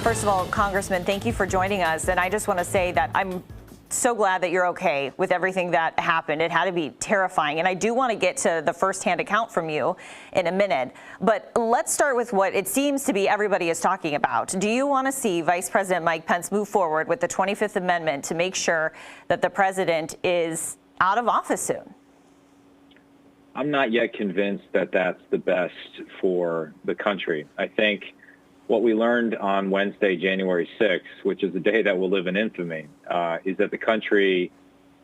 First of all, Congressman, thank you for joining us. And I just want to say that I'm so glad that you're okay with everything that happened. It had to be terrifying. And I do want to get to the firsthand account from you in a minute. But let's start with what it seems to be everybody is talking about. Do you want to see Vice President Mike Pence move forward with the 25th Amendment to make sure that the president is out of office soon? I'm not yet convinced that that's the best for the country. I think what we learned on Wednesday, January 6th, which is the day that will live in infamy, is that the country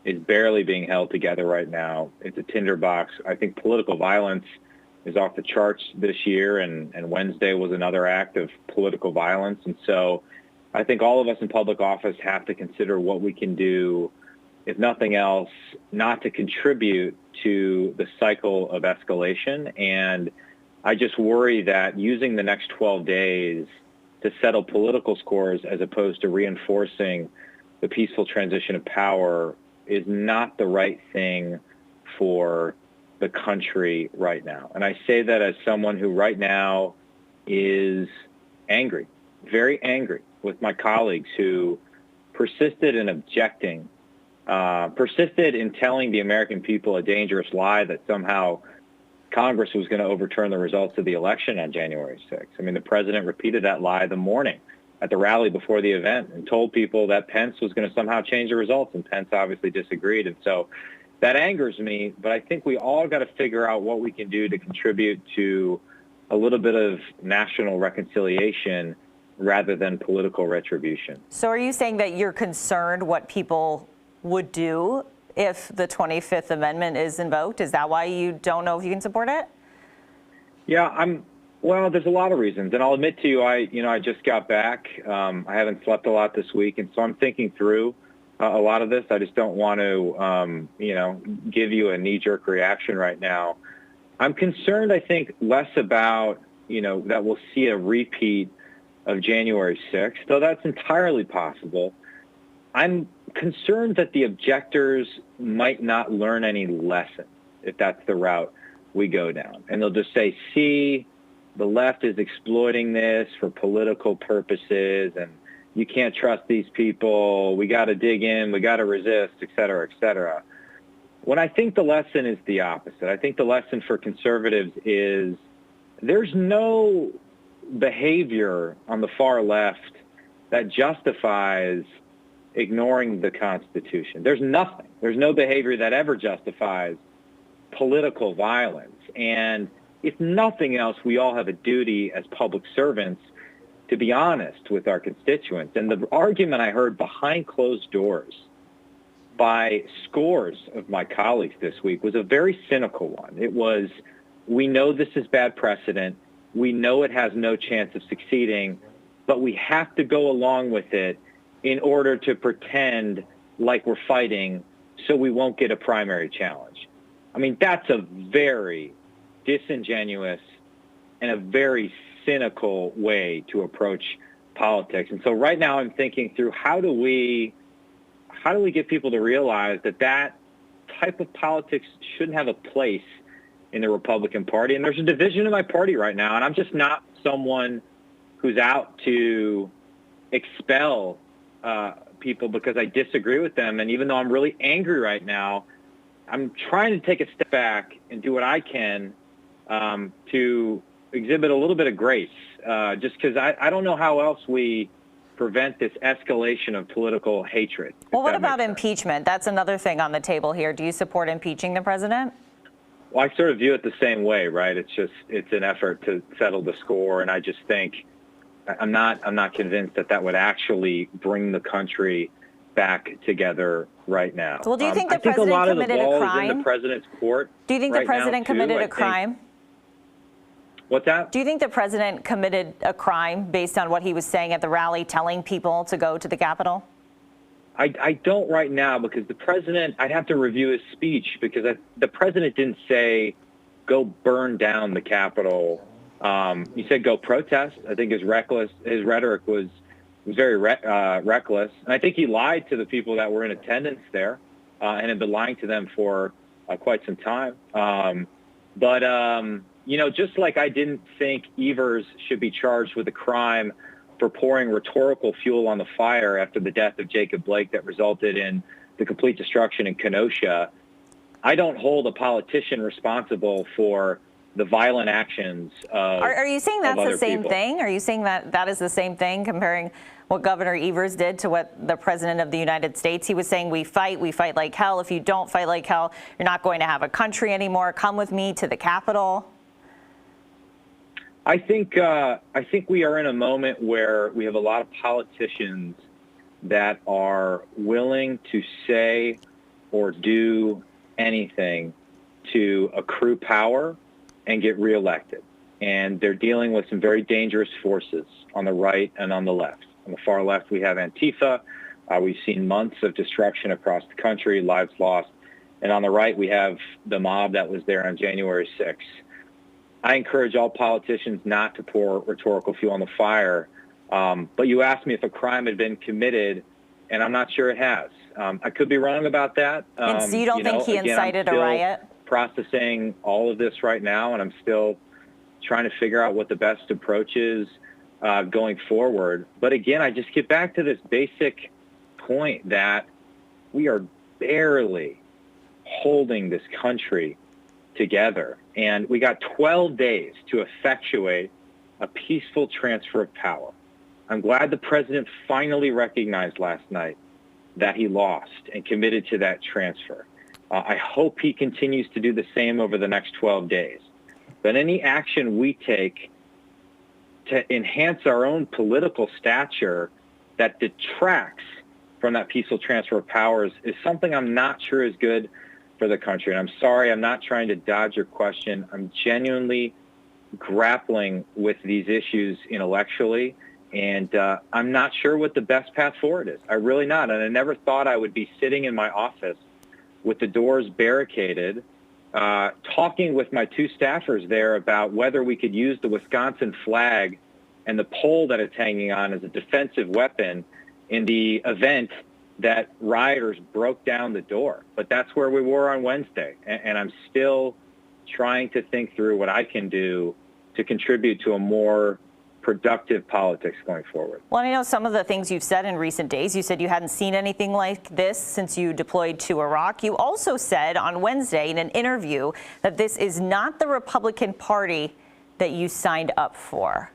is barely being held together right now. It's a tinderbox. I think political violence is off the charts this year, and Wednesday was another act of political violence. And so I think all of us in public office have to consider what we can do, if nothing else, not to contribute to the cycle of escalation. And I just worry that using the next 12 days to settle political scores as opposed to reinforcing the peaceful transition of power is not the right thing for the country right now. And I say that as someone who right now is angry, very angry with my colleagues who persisted in objecting, persisted in telling the American people a dangerous lie that somehow Congress was going to overturn the results of the election on January 6th. I mean, the president repeated that lie the morning at the rally before the event and told people that Pence was going to somehow change the results, and Pence obviously disagreed. And so that angers me, but I think we all got to figure out what we can do to contribute to a little bit of national reconciliation rather than political retribution. So are you saying that you're concerned what people would do if the 25th Amendment is invoked? Is that why you don't know if you can support it? Yeah, well, there's a lot of reasons. And I'll admit to you, I just got back. I haven't slept a lot this week. And so I'm thinking through a lot of this. I just don't want to, give you a knee-jerk reaction right now. I'm concerned, I think, less about, that we'll see a repeat of January 6th, though that's entirely possible. I'm concerned that the objectors might not learn any lessons if that's the route we go down. And they'll just say, see, the left is exploiting this for political purposes, and you can't trust these people. We got to dig in. We got to resist, et cetera, et cetera. When I think the lesson is the opposite. I think the lesson for conservatives is there's no behavior on the far left that justifies ignoring the Constitution. There's nothing. There's no behavior that ever justifies political violence. And if nothing else, we all have a duty as public servants to be honest with our constituents. And the argument I heard behind closed doors by scores of my colleagues this week was a very cynical one. It was, we know this is bad precedent. We know it has no chance of succeeding, but we have to go along with it in order to pretend like we're fighting so we won't get a primary challenge. I mean, that's a very disingenuous and a very cynical way to approach politics. And so right now I'm thinking through how do we get people to realize that that type of politics shouldn't have a place in the Republican Party. And there's a division in my party right now, and I'm just not someone who's out to expel people because I disagree with them. And even though I'm really angry right now, I'm trying to take a step back and do what I can to exhibit a little bit of grace, just because I don't know how else we prevent this escalation of political hatred. Well, what about impeachment? That's another thing on the table here. Do you support impeaching the president? Well, I sort of view it the same way, right? It's an effort to settle the score, and I just think I'm not convinced that would actually bring the country back together right now. Well, do you think the president committed a crime? In the president's court. Do you think the president committed a crime? What's that? Do you think the president committed a crime based on what he was saying at the rally, telling people to go to the Capitol? I don't right now, because the president, I'd have to review his speech, because the president didn't say, go burn down the Capitol. He said, go protest. I think his rhetoric was very reckless. And I think he lied to the people that were in attendance there and had been lying to them for quite some time. But just like I didn't think Evers should be charged with a crime for pouring rhetorical fuel on the fire after the death of Jacob Blake that resulted in the complete destruction in Kenosha. I don't hold a politician responsible for the violent actions of Are you saying that's the same people. thing? Are you saying that that is the same thing, comparing what Governor Evers did to what the President of the United States? He was saying, we fight like hell. If you don't fight like hell, you're not going to have a country anymore. Come with me to the Capitol. I think we are in a moment where we have a lot of politicians that are willing to say or do anything to accrue power and get reelected. And they're dealing with some very dangerous forces on the right and on the left. On the far left, we have Antifa. We've seen months of destruction across the country, lives lost. And on the right, we have the mob that was there on January 6th. I encourage all politicians not to pour rhetorical fuel on the fire. But you asked me if a crime had been committed, and I'm not sure it has. I could be wrong about that. And so you don't think he incited a riot? Processing all of this right now, and I'm still trying to figure out what the best approach is going forward. But again, I just get back to this basic point that we are barely holding this country together. And we got 12 days to effectuate a peaceful transfer of power. I'm glad the president finally recognized last night that he lost and committed to that transfer. I hope he continues to do the same over the next 12 days. But any action we take to enhance our own political stature that detracts from that peaceful transfer of powers is something I'm not sure is good for the country. And I'm sorry, I'm not trying to dodge your question. I'm genuinely grappling with these issues intellectually, and I'm not sure what the best path forward is. I really not. And I never thought I would be sitting in my office with the doors barricaded, talking with my two staffers there about whether we could use the Wisconsin flag and the pole that it's hanging on as a defensive weapon in the event that rioters broke down the door. But that's where we were on Wednesday. And I'm still trying to think through what I can do to contribute to a more productive politics going forward. Well, I know some of the things you've said in recent days. You said you hadn't seen anything like this since you deployed to Iraq. You also said on Wednesday in an interview that this is not the Republican Party that you signed up for.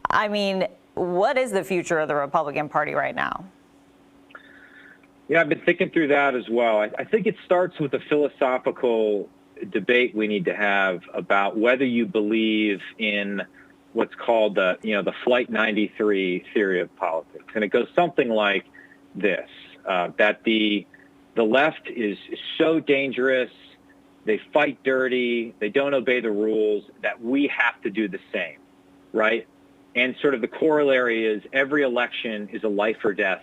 I mean, what is the future of the Republican Party right now? Yeah, I've been thinking through that as well. I think it starts with a philosophical debate we need to have about whether you believe in what's called the Flight 93 theory of politics. And it goes something like this, that the left is so dangerous, they fight dirty, they don't obey the rules, that we have to do the same, right? And sort of the corollary is every election is a life or death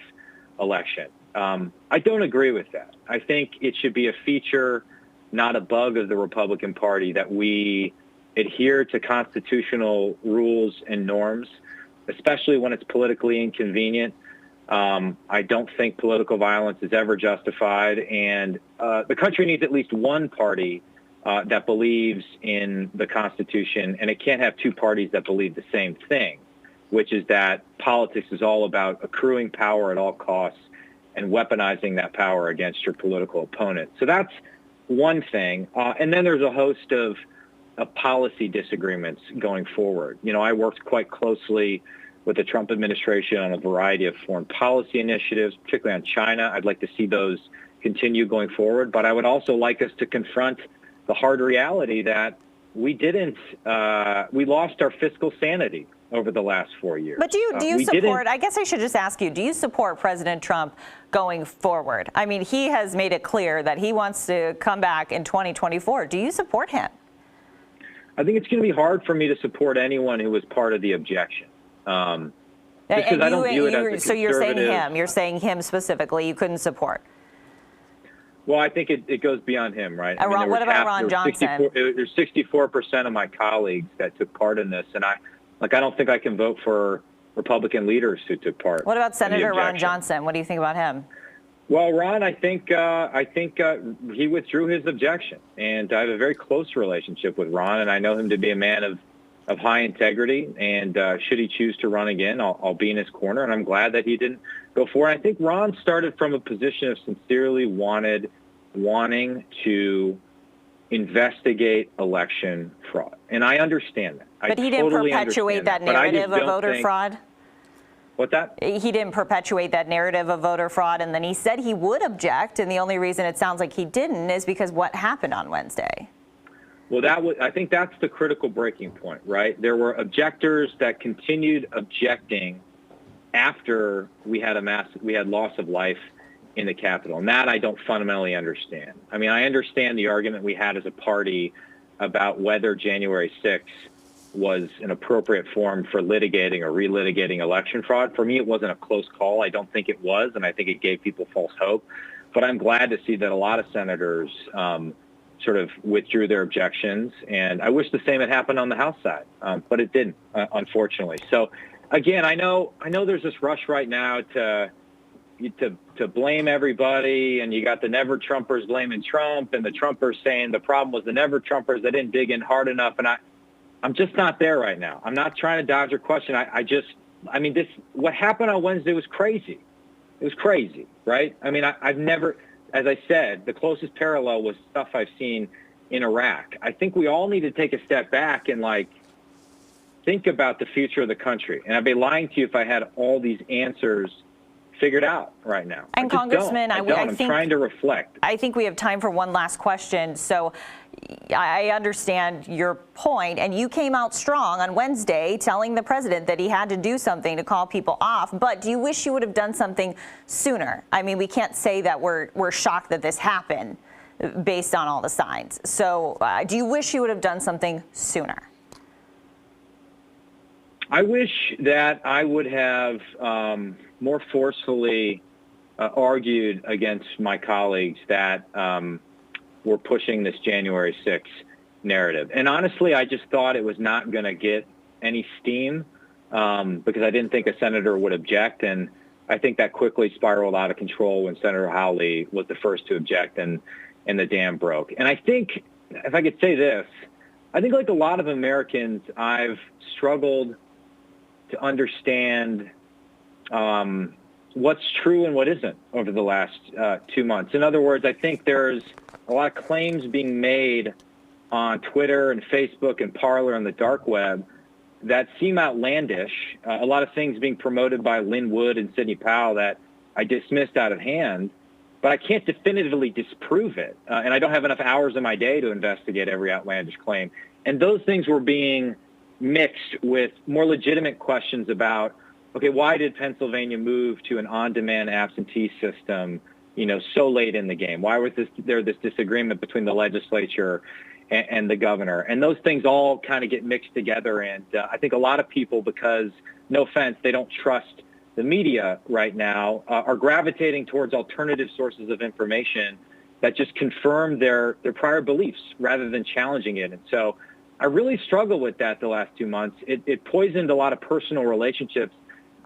election. I don't agree with that. I think it should be a feature, not a bug of the Republican Party, that we adhere to constitutional rules and norms, especially when it's politically inconvenient. I don't think political violence is ever justified, and the country needs at least one party that believes in the Constitution, and it can't have two parties that believe the same thing, which is that politics is all about accruing power at all costs and weaponizing that power against your political opponent. So that's one thing. And then there's a host of policy disagreements going forward. You know, I worked quite closely with the Trump administration on a variety of foreign policy initiatives, particularly on China. I'd like to see those continue going forward. But I would also like us to confront the hard reality that we lost our fiscal sanity over the last 4 years. But do you support, I guess I should just ask you, do you support President Trump going forward? I mean, he has made it clear that he wants to come back in 2024. Do you support him? I think it's going to be hard for me to support anyone who was part of the objection. Because I don't view it as a conservative. So you're saying him. You're saying him specifically you couldn't support. Well, I think it goes beyond him, right? What about Ron Johnson? There's 64% of my colleagues that took part in this, and I don't think I can vote for Republican leaders who took part. What about Senator Ron Johnson? What do you think about him? Well, Ron, I think he withdrew his objection, and I have a very close relationship with Ron, and I know him to be a man of of high integrity, and should he choose to run again, I'll be in his corner, and I'm glad that he didn't go for it. I think Ron started from a position of sincerely wanting to investigate election fraud, and I understand that. But he didn't perpetuate that narrative of voter fraud? What's that? He didn't perpetuate that narrative of voter fraud, and then he said he would object, and the only reason it sounds like he didn't is because what happened on Wednesday. Well, I think that's the critical breaking point, right? There were objectors that continued objecting after we had loss of life in the Capitol, and that I don't fundamentally understand. I mean, I understand the argument we had as a party about whether January 6th was an appropriate forum for litigating or relitigating election fraud. For me, it wasn't a close call. I don't think it was, and I think it gave people false hope. But I'm glad to see that a lot of senators sort of withdrew their objections, and I wish the same had happened on the House side, but it didn't, unfortunately. So, again, I know there's this rush right now to blame everybody, and you got the Never Trumpers blaming Trump, and the Trumpers saying the problem was the Never Trumpers that didn't dig in hard enough, and I'm just not there right now. I'm not trying to dodge your question. What happened on Wednesday was crazy. It was crazy, right? I mean, I've never. As I said, the closest parallel was stuff I've seen in Iraq. I think we all need to take a step back and think about the future of the country. And I'd be lying to you if I had all these answers figured out right now. And Congressman, I'm trying to reflect. I think we have time for one last question. So I understand your point, and you came out strong on Wednesday telling the president that he had to do something to call people off. But do you wish you would have done something sooner? I mean, we can't say that we're shocked that this happened based on all the signs. So do you wish you would have done something sooner? I wish that I would have more forcefully argued against my colleagues that were pushing this January 6th narrative. And honestly, I just thought it was not going to get any steam because I didn't think a senator would object. And I think that quickly spiraled out of control when Senator Hawley was the first to object and the dam broke. And I think, if I could say this, I think like a lot of Americans, I've struggled to understand what's true and what isn't over the last 2 months. In other words, I think there's a lot of claims being made on Twitter and Facebook and Parler and the dark web that seem outlandish. A lot of things being promoted by Lynn Wood and Sidney Powell that I dismissed out of hand, but I can't definitively disprove it. And I don't have enough hours in my day to investigate every outlandish claim. And those things were being mixed with more legitimate questions about, okay, why did Pennsylvania move to an on-demand absentee system, so late in the game? Why was there this disagreement between the legislature and the governor? And those things all kind of get mixed together. And I think a lot of people, because, no offense, they don't trust the media right now, are gravitating towards alternative sources of information that just confirm their prior beliefs rather than challenging it. And so I really struggled with that the last 2 months. It poisoned a lot of personal relationships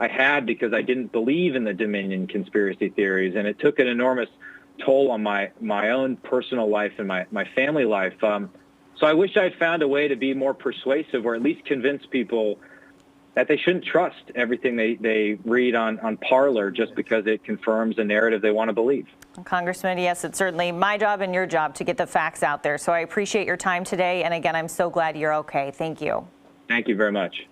I had because I didn't believe in the Dominion conspiracy theories, and it took an enormous toll on my own personal life and my family life. So I wish I had found a way to be more persuasive, or at least convince people that they shouldn't trust everything they read on Parler just because it confirms a narrative they want to believe. Congressman, yes, it's certainly my job and your job to get the facts out there. So I appreciate your time today. And again, I'm so glad you're okay. Thank you. Thank you very much.